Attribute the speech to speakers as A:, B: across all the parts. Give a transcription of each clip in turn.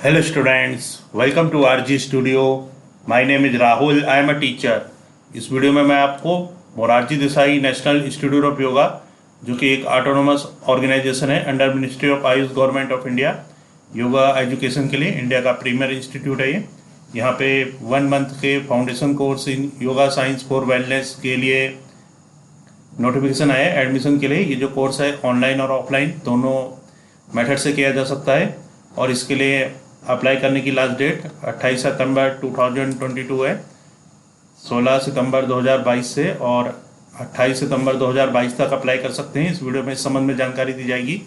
A: Hello students, welcome to RG Studio. My name is Rahul. I am a teacher. इस video में मैं आपको Morarji Desai national institute of yoga, जो कि एक ऑटोनोमस ऑर्गेनाइजेशन है under ministry of Ayush government of India, yoga education के लिए इंडिया का प्रीमियर इंस्टीट्यूट है ये। यहाँ पे 1 मंथ के foundation course in yoga science for wellness के लिए नोटिफिकेशन आया है एडमिशन के लिए। ये जो कोर्स है ऑनलाइन और ऑफलाइन दोनों मेथड से किया जा सकता है और इसके लिए अप्लाई करने की लास्ट डेट 28 सितंबर 2022 है, 16 सितंबर 2022 से और 28 सितंबर 2022 तक अप्लाई कर सकते हैं। इस वीडियो में इस संबंध में जानकारी दी जाएगी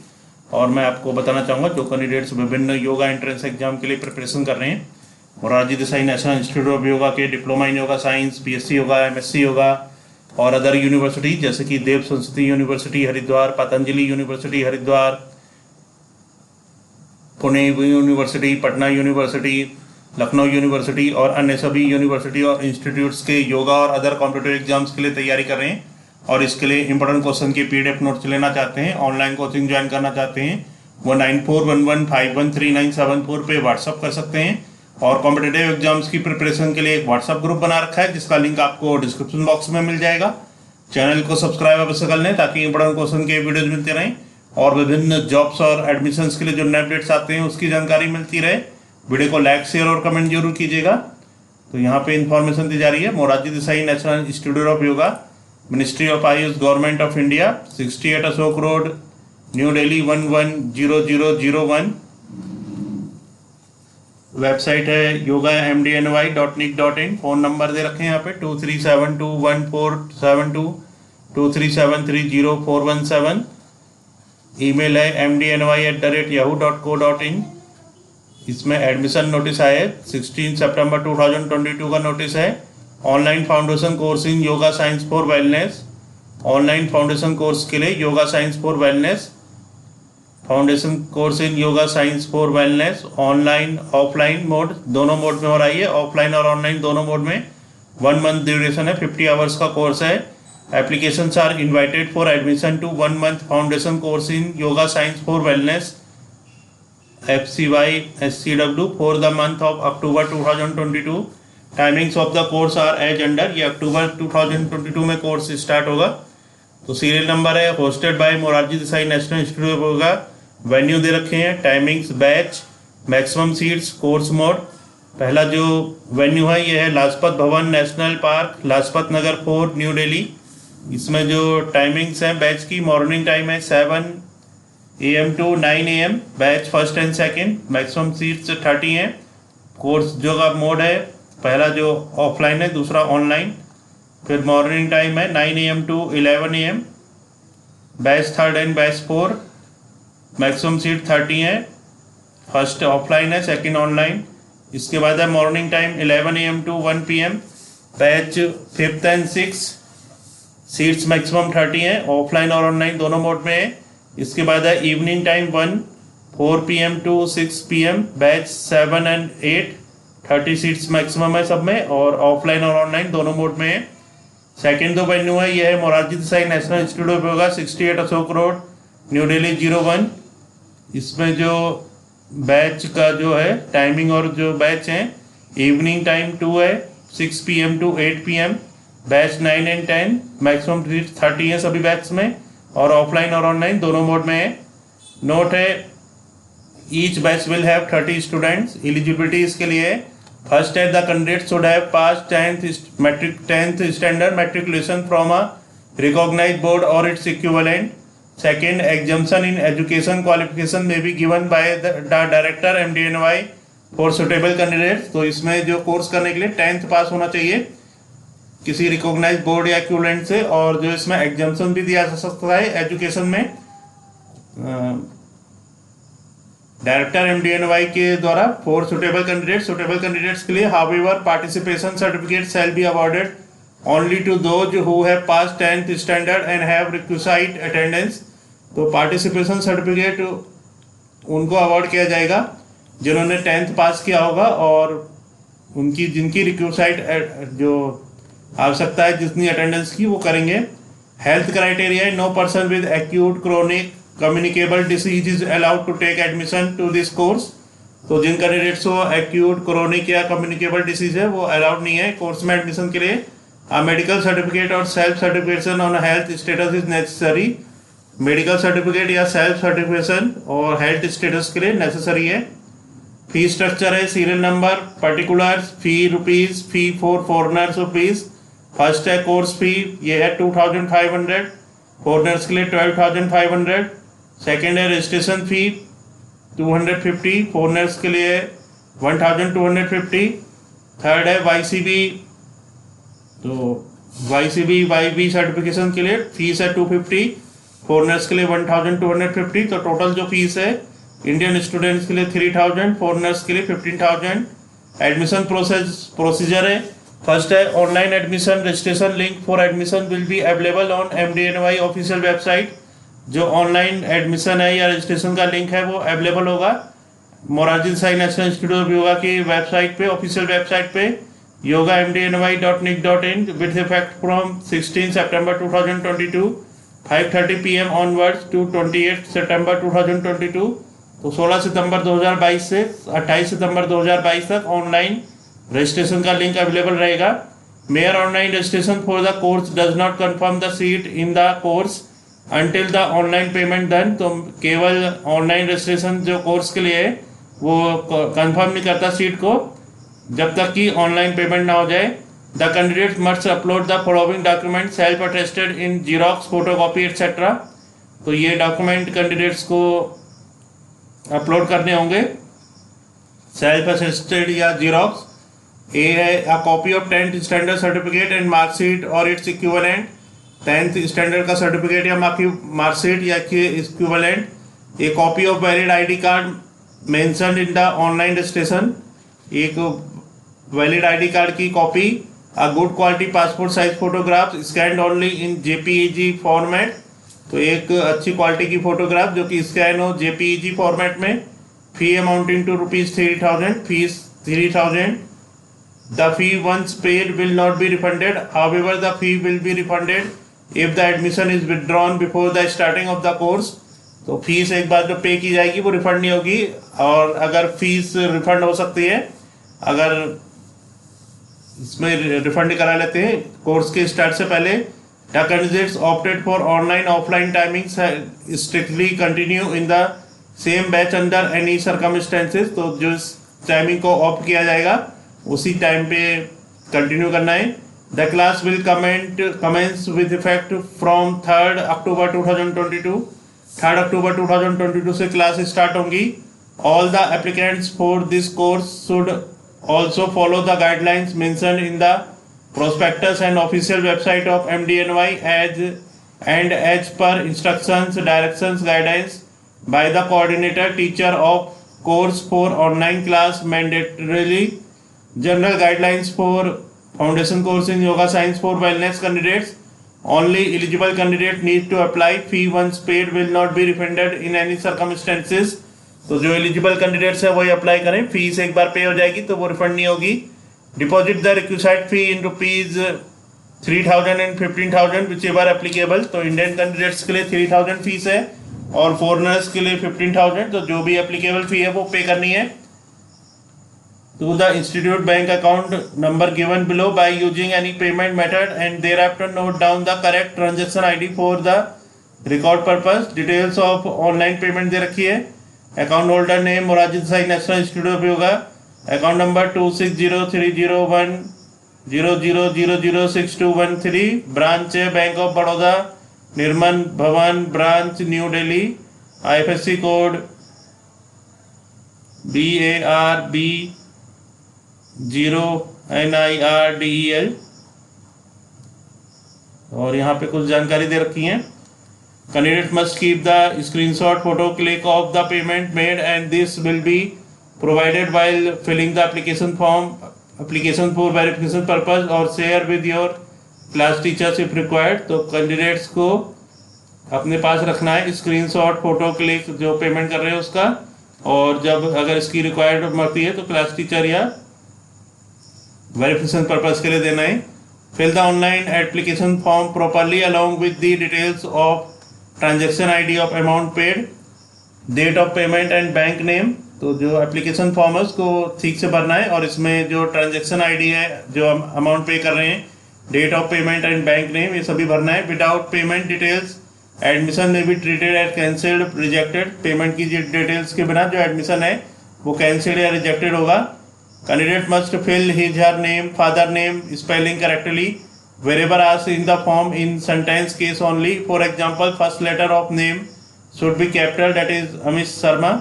A: और मैं आपको बताना चाहूँगा जो कैंडिडेट्स विभिन्न योगा एंट्रेंस एग्जाम के लिए प्रिपरेशन कर रहे हैं, Morarji Desai national institute of yoga के diploma in yoga science, BSc yoga, MSc yoga और अदर यूनिवर्सिटी जैसे कि Dev Sanskriti university Haridwar, Patanjali university Haridwar, Pune university, Patna university, Lucknow university और अन्य सभी यूनिवर्सिटी और इंस्टीट्यूट्स के योगा और अदर कॉम्पिटिटिव एग्जाम्स के लिए तैयारी कर रहे हैं और इसके लिए इंपॉर्टेंट क्वेश्चन के पीडीएफ नोट्स लेना चाहते हैं, ऑनलाइन कोचिंग ज्वाइन करना चाहते हैं, वो 9411513974 पे व्हाट्सअप कर सकते हैं। और कॉम्पिटिटिव एग्जाम्स की प्रिपरेशन के लिए एक व्हाट्सअप ग्रुप बना रखा है जिसका लिंक आपको डिस्क्रिप्शन बॉक्स में मिल जाएगा। चैनल को सब्सक्राइब अवश्य कर लें ताकि इंपॉर्टेंट क्वेश्चन के वीडियोज मिलते रहें और विभिन्न जॉब्स और एडमिशन्स के लिए जो नए अपडेट्स आते हैं उसकी जानकारी मिलती रहे। वीडियो को लाइक, शेयर और कमेंट जरूर कीजिएगा। तो यहाँ पे इंफॉर्मेशन दी जा रही है, Morarji Desai national institute of yoga, ministry of Ayush government of India, 68 Ashok road, new Delhi 110001। Website है yogamdny.nic.in। फ़ोन नंबर दे रखे हैं यहाँ पे 23721472, 23730417। ईमेल है mdny@yahoo.co.in। इसमें एडमिशन नोटिस आया है 16 सितंबर 2022 का नोटिस है। Online foundation course in yoga science for wellness, online foundation course के लिए yoga science for wellness, foundation course in yoga science for wellness online offline mode दोनों मोड में हो रही है, ऑफलाइन और ऑनलाइन दोनों मोड में। 1 मंथ ड्यूरेशन है, 50 आवर्स का कोर्स है। Applications are invited for admission to 1 month foundation course in yoga science for wellness FCY SCW for the month of October 2022। Timings of the course are as under। ये अक्टूबर 2022 में course start होगा। तो serial number है, hosted by Morarji Desai national institute होगा। Venue दे रखे हैं, timings, batch, maximum seats, course mode. पहला जो वेन्यू है ये है लाजपत भवन national park, Lajpat Nagar 4, new Delhi. इसमें जो टाइमिंग्स हैं बैच की, मॉर्निंग टाइम है 7 AM to 9 AM, batch first and second, maximum seats 30 हैं। कोर्स जो का मोड है, पहला जो ऑफलाइन है, दूसरा ऑनलाइन। फिर मॉर्निंग टाइम है 9 AM to 11 AM, batch third and batch 4, maximum seat 30 है। फर्स्ट ऑफलाइन है, सेकंड ऑनलाइन। इसके बाद है morning time 11 AM to 1 PM, batch fifth and 6, seats maximum 30 हैं, ऑफलाइन और ऑनलाइन दोनों मोड में है। इसके बाद है evening time 4 PM to 6 PM, batch 7 and 8, 30 seats maximum है सब में और ऑफलाइन और ऑनलाइन दोनों मोड में है। सेकेंड जो वेन्यू है यह है Morarji Desai national institute of yoga, 68 Ashok road, new Delhi 01। इसमें जो बैच का जो है टाइमिंग और जो बैच हैं, इवनिंग टाइम 2 है, 6 PM to 8 PM, batch 9 and 10, maximum 30 है सभी बैच में और ऑफलाइन और ऑनलाइन दोनों मोड में है। नोट है, each batch will have 30 students. Eligibility इसके लिए फर्स्ट है, the candidate should have pass 10th standard matriculation from a recognised board और its equivalent. Second, exemption in education qualification में be given by the director MDNY for suitable candidates. तो इसमें जो course करने के लिए 10th पास होना चाहिए किसी रिकॉग्नाइज बोर्ड या इक्विवेलेंट से, और जो इसमें एग्जाम्शन भी दिया जा सकता है एजुकेशन में डायरेक्टर MDNY के द्वारा फॉर सुटेबल कैंडिडेट्स के लिए। However participation certificate shall be awarded only to those who have pass 10th standard and have requisite attendance. तो पार्टिसिपेशन सर्टिफिकेट उनको अवार्ड किया जाएगा जिन्होंने 10th पास किया होगा और उनकी जिनकी रिक्विसाइड जो आवश्यकता है जितनी अटेंडेंस की वो करेंगे। Health criteria, no person with acute chronic communicable disease is allowed to take admission to this course। तो जिन कैंडिडेट्स को एक्यूट क्रोनिक या कम्युनिकेबल डिसीज है वो अलाउड नहीं है कोर्स में एडमिशन के लिए। मेडिकल सर्टिफिकेट और self certification on health status is necessary. Medical certificate या सेल्फ सर्टिफिकेशन और हेल्थ स्टेटस के लिए नेसेसरी है। फी स्ट्रक्चर है serial number, particulars, fee rupees, fee for foreigners rupees. First है कोर्स फी, ये है 2500, फॉरनर्स के लिए 12,500। सेकेंड है रजिस्ट्रेशन फी 250, फॉरनर्स के लिए 1,250। थर्ड है YCB, तो YCB YB सर्टिफिकेशन के लिए फीस है 250, फॉरनर्स के लिए 1,250। तो टोटल जो फीस है इंडियन स्टूडेंट्स के लिए 3,000, फॉरनर्स के लिए 15,000। एडमिशन प्रोसीजर है, फर्स्ट है online admission registration. Link for admission will be available on MDNY official website. जो ऑनलाइन एडमिशन है या रजिस्ट्रेशन का लिंक है वो अवेलेबल होगा Morarji Desai national institute of yoga की वेबसाइट पे, ऑफिशियल वेबसाइट पे yogamdny.nic.in with effect from 16 September 2022 5:30 PM onwards to 28 September 2022। तो 16 सितंबर 2022 से 28 सितंबर 2022 तक ऑनलाइन रजिस्ट्रेशन का लिंक अवेलेबल रहेगा। Mayor online registration for the course does not confirm the seat in the course until the online payment done. तो केवल online registration जो course के लिए है वो कंफर्म नहीं करता सीट को जब तक कि ऑनलाइन पेमेंट ना हो जाए। The candidate must upload the following document self attested in xerox, photocopy etcetera. तो ये डॉक्यूमेंट कैंडिडेट्स को अपलोड करने होंगे, सेल्फ अटेस्टेड या जीरोक्स। ए है a copy of 10th standard certificate and marksheet और इट्स इक्विवेलेंट। 10th स्टैंडर्ड का certificate या मार्कशीट या equivalent. A copy of valid ID card mentioned in the online registration. एक वैलिड ID कार्ड की copy. A good quality passport size photograph scanned only in JPEG format. तो एक अच्छी quality की photograph जो कि स्कैन हो JPEG फॉर्मेट में। Fee amounting to ₹3,000, fees 3,000। The fee once paid will not be refunded. However, the fee will be refunded if the admission is withdrawn before the starting of the course। तो fees एक बार जो पे की जाएगी वो refund नहीं होगी, और अगर फीस रिफंड हो सकती है अगर इसमें रिफंड करा लेते हैं कोर्स के स्टार्ट से पहले। The candidates opted for online offline timings strictly continue in the same batch under any circumstances. तो जो टाइमिंग को ऑप्ट किया जाएगा उसी टाइम पे कंटिन्यू करना है। The class will commence with effect from 3rd October 2022। 3rd October 2022 से क्लास स्टार्ट होंगी। All the applicants for this course should also follow the guidelines mentioned in the prospectus and official website of MDNY as per instructions directions guidance by the coordinator teacher of course for online class mandatorily. General guidelines for foundation course in yoga science for wellness candidates. Only eligible candidate need to apply. Fee once paid will not be refunded in any circumstances। तो जो eligible candidates है वही apply करें, fees एक बार पे हो जाएगी तो वो रिफंड नहीं होगी। Deposit the requisite fee in ₹3,000 and 15,000 which ever applicable. तो इंडियन कैंडिडेट्स के लिए 3,000 फीस है और फॉरनर्स के लिए 15,000। तो जो भी एप्लीकेबल फी है वो पे करनी है। To the institute bank account number given below by using any payment method and thereafter note down the correct transaction ID for the record purpose। Details of online payment दे रखी है। Account holder name Morarji Desai national institute of yoga. Account number 26030100006213। Branch है bank of Baroda, निर्मल भवन branch, new Delhi. IFSC code BARB 0NIRDEL। और यहाँ पे कुछ जानकारी दे रखी है। Candidate must keep the screenshot photo click of the payment made and this will be provided while filling the application for verification purpose और share with your class teachers if required. तो कैंडिडेट्स को अपने पास रखना है screenshot photo click जो payment कर रहे हैं उसका, और जब अगर इसकी रिक्वायर्ड मरती है तो क्लास टीचर या वेरिफिकेशन पर्पज के लिए देना है। Fill the online application form properly along with the details of transaction ID of amount paid, date of payment and bank name. तो जो एप्लीकेशन फॉर्म है उसको ठीक से भरना है, और इसमें जो ट्रांजैक्शन आईडी है, जो हम अमाउंट पे कर रहे हैं, date of payment and bank name, ये सभी भरना है। विदाउट पेमेंट डिटेल्स एडमिशन में be treated as cancelled rejected. Payment की डिटेल्स के बिना जो एडमिशन है वो कैंसिल्ड या रिजेक्टेड होगा। Candidate must fill his her name, father name, spelling correctly wherever asked in the form in sentence case only. For example, first letter of name should be capital, that is Amish Sharma.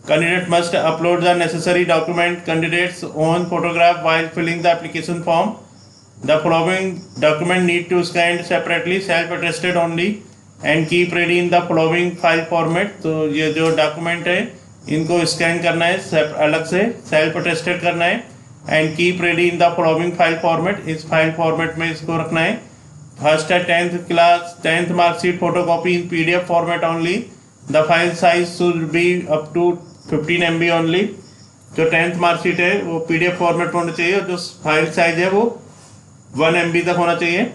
A: Candidate must upload the necessary document, candidate's own photograph while filling the application form. The following document need to scan separately, self-attested only, and keep ready in the following file format. तो ये जो document है इनको scan करना है अलग से, self attested करना है, and keep ready in the following file format. इस फाइल फॉर्मेट में इसको रखना है। फर्स्ट है 10th class 10th marksheet photocopy in PDF format only. The file size should be up to 15 MB only. जो 10th marksheet है वो PDF format में होना चाहिए, और जो फाइल साइज है वो 1 MB तक होना चाहिए।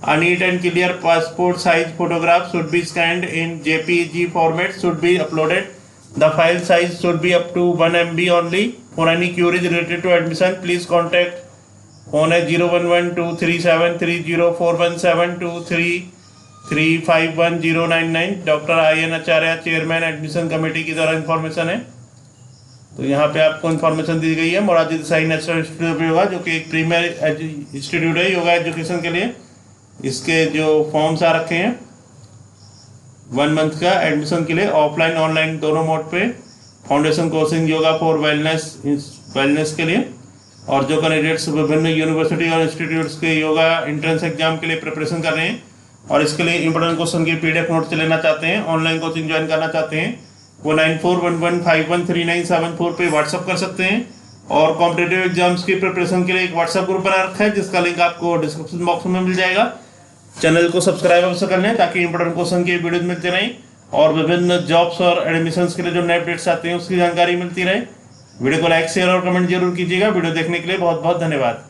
A: A neat and clear passport size photograph should be scanned in JPG format, should be uploaded. The file size should be up to 1 MB only. For any queries related to admission, please contact phone at 011-2373041723351099। Doctor IN Acharya, chairman admission committee की द्वारा information है। तो यहाँ पे आपको information दी गई है Morarji Desai national institute of yoga, जो कि एक प्रीमियर इंस्टीट्यूट है योगा एजुकेशन के लिए। इसके जो फॉर्म्स आ रखे हैं 1 मंथ का एडमिशन के लिए, ऑफलाइन ऑनलाइन दोनों मोड पे, फाउंडेशन कोर्सिंग योगा फॉर वेलनेस के लिए। और जो कैंडिडेट्स विभिन्न यूनिवर्सिटी और इंस्टीट्यूट्स के योगा एंट्रेंस एग्जाम के लिए प्रिपरेशन कर रहे हैं और इसके लिए इंपॉर्टेंट क्वेश्चन की PDF नोट्स लेना चाहते हैं, ऑनलाइन कोचिंग ज्वाइन करना चाहते हैं, वो 9411513974 पे व्हाट्सअप कर सकते हैं। और कॉम्पिटेटिव एग्जाम्स की प्रिपरेशन के लिए एक व्हाट्सएप ग्रुप बना रखा है, जिसका लिंक आपको डिस्क्रिप्शन बॉक्स में मिल जाएगा। चैनल को सब्सक्राइब अवश्य कर लें ताकि इंपॉर्टेंट क्वेश्चन की वीडियोज मिलती रहें, और विभिन्न जॉब्स और एडमिशन्स के लिए जो नए अपडेट्स आते हैं उसकी जानकारी मिलती रहे। वीडियो को लाइक शेयर और कमेंट जरूर कीजिएगा। वीडियो देखने के लिए बहुत बहुत धन्यवाद।